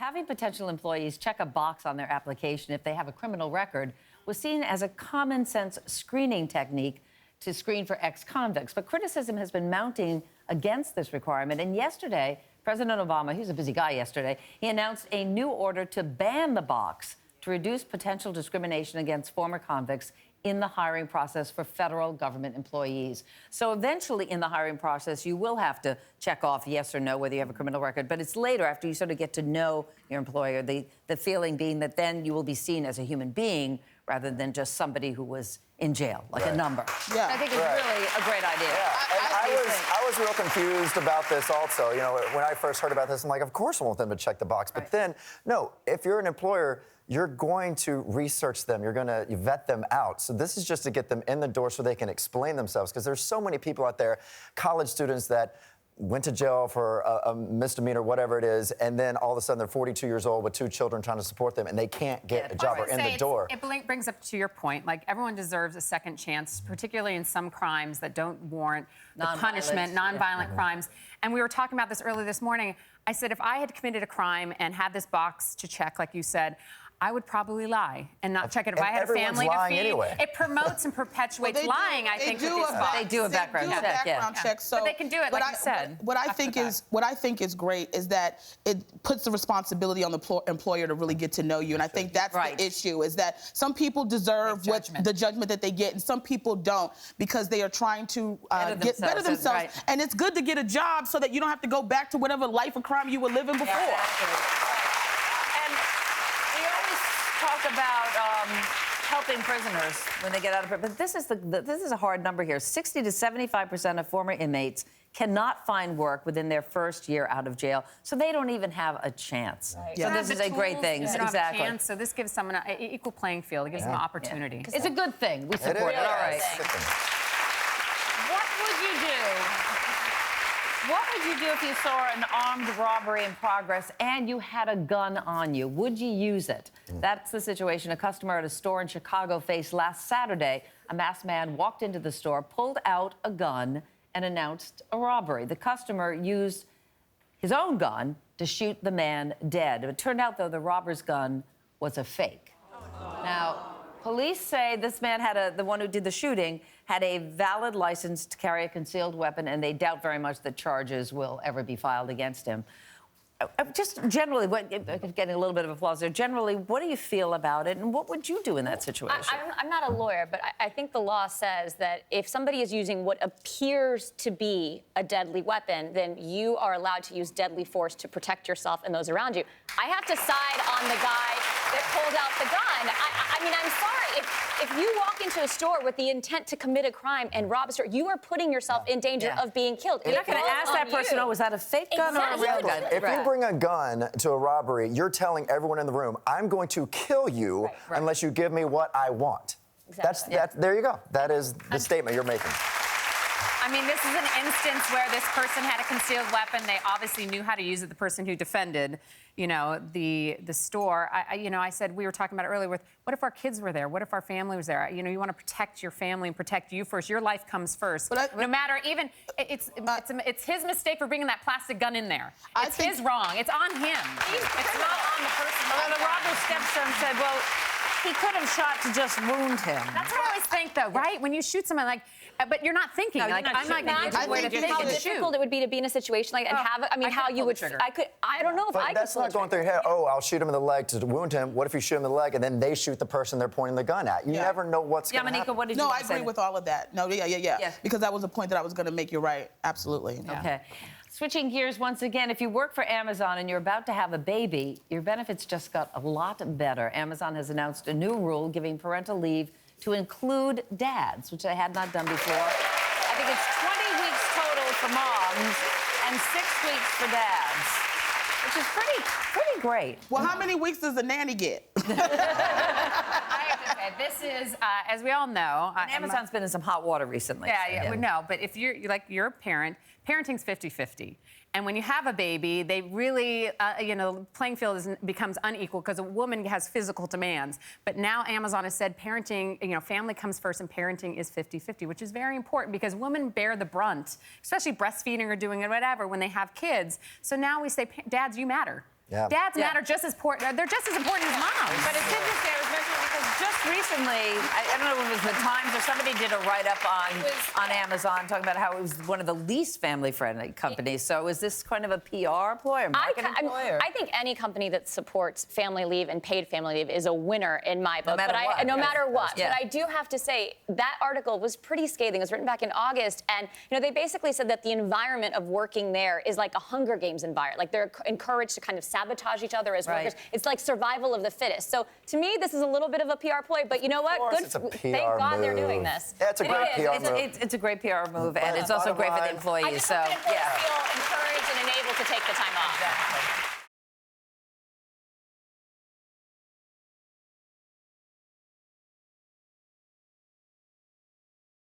having potential employees check a box on their application if they have a criminal record was seen as a common sense screening technique to screen for ex-convicts. But criticism has been mounting against this requirement. And yesterday, President Obama, he was a busy guy yesterday, he announced a new order to ban the box to reduce potential discrimination against former convicts in the hiring process for federal government employees. So eventually in the hiring process, you will have to check off yes or no whether you have a criminal record, but it's later after you sort of get to know your employer, the feeling being that then you will be seen as a human being rather than just somebody who was in jail, like a number. Yeah. I think it's really a great idea. Yeah. I was real confused about this also. You know, when I first heard about this, I'm like, of course I want them to check the box. But then, no, if you're an employer, you're going to research them. You're going to vet them out. So this is just to get them in the door so they can explain themselves. Because there's so many people out there, college students that went to jail for a misdemeanor, whatever it is, and then all of a sudden they're 42 years old with 2 children trying to support them, and they can't get a job or in the door. It brings up to your point, like everyone deserves a second chance, particularly in some crimes that don't warrant the punishment, nonviolent crimes. And we were talking about this earlier this morning. I said if I had committed a crime and had this box to check, like you said, I would probably lie and not check it. If I had a family to feed, anyway. It promotes and perpetuates lying, I think, with these boxes. They do a background check. So, but they can do it, like you said. What I think is great is that it puts the responsibility on the employer to really get to know you. And I think that's the issue, is that some people deserve the judgment that they get, and some people don't, because they are trying to get better themselves. And it's good to get a job so that you don't have to go back to whatever life of crime you were living before. Talk about helping prisoners when they get out of prison. But this is a hard number here. 60 to 75% of former inmates cannot find work within their first year out of jail, so they don't even have a chance. Right. So this is a great thing. Exactly. Chance, so this gives someone an equal playing field. It gives them an opportunity. It's a good thing. We support it. All right. What would you do? What would you do if you saw an armed robbery in progress and you had a gun on you? Would you use it? That's the situation a customer at a store in Chicago faced last Saturday. A masked man walked into the store, pulled out a gun, and announced a robbery. The customer used his own gun to shoot the man dead. It turned out, though, the robber's gun was a fake. Now, police say this man the one who did the shooting, had a valid license to carry a concealed weapon, and they doubt very much that charges will ever be filed against him. Just generally, getting a little bit of applause there, generally, what do you feel about it, and what would you do in that situation? I'm not a lawyer, but I think the law says that if somebody is using what appears to be a deadly weapon, then you are allowed to use deadly force to protect yourself and those around you. I have to side on the guy that pulled out the gun. I mean, I'm sorry. If you walk into a store with the intent to commit a crime and rob a store, you are putting yourself in danger of being killed. You're not going to ask that person, oh, was that a fake gun or a real gun? If you bring a gun to a robbery, you're telling everyone in the room, I'm going to kill you unless you give me what I want. Exactly. There you go. That is the statement you're making. I mean, this is an instance where this person had a concealed weapon. They obviously knew how to use it, the person who defended, you know, the store. I said, we were talking about it earlier with, what if our kids were there? What if our family was there? You know, you want to protect your family and protect you first. Your life comes first. No matter, even, it's his mistake for bringing that plastic gun in there. It's his wrong. It's on him. It's not on the person. Well, the robber's stepson said, well, he could have shot to just wound him. That's what I always think, though, right? When you shoot someone, like, but you're not thinking. No, like, I'm not going to give you a way to think how and difficult it would be to be in a situation like that and have. I mean, how you would. I don't know if I could. That's not going through your head. Oh, I'll shoot him in the leg to wound him. What if you shoot him in the leg and then they shoot the person they're pointing the gun at? You never know what's going to happen. What did you I agree with all of that. No, yeah. Because that was a point that I was going to make. You're right. Absolutely. Okay. Switching gears once again, if you work for Amazon and you're about to have a baby, your benefits just got a lot better. Amazon has announced a new rule giving parental leave to include dads, which they had not done before. I think it's 20 weeks total for moms and 6 weeks for dads, which is pretty great. Well, how many weeks does the nanny get? I have to say, this is, as we all know... Amazon's been in some hot water recently. Yeah. No, but if you're a parent, parenting's 50-50. And when you have a baby, they really, playing field becomes unequal because a woman has physical demands. But now Amazon has said parenting, family comes first and parenting is 50-50, which is very important because women bear the brunt, especially breastfeeding or doing it, whatever, when they have kids. So now we say, dads, you matter. Yeah. Dads matter just as important. They're just as important as moms. But it's interesting, I was mentioning because just recently, I don't know if it was the Times or somebody did a write-up on Amazon talking about how it was one of the least family-friendly companies. So is this kind of a PR ploy or marketing ploy? I think any company that supports family leave and paid family leave is a winner in my book. No matter what. Yeah. But I do have to say that article was pretty scathing. It was written back in August, and they basically said that the environment of working there is like a Hunger Games environment. Like they're encouraged to kind of sabotage each other as workers. It's like survival of the fittest. So to me, this is a little bit of a PR ploy. But you know what? Thank God they're doing this. Yeah, it's a great PR move. It's a great PR move, and it's also great for the employees. I just want the employees feel encouraged and enabled to take the time off. Exactly.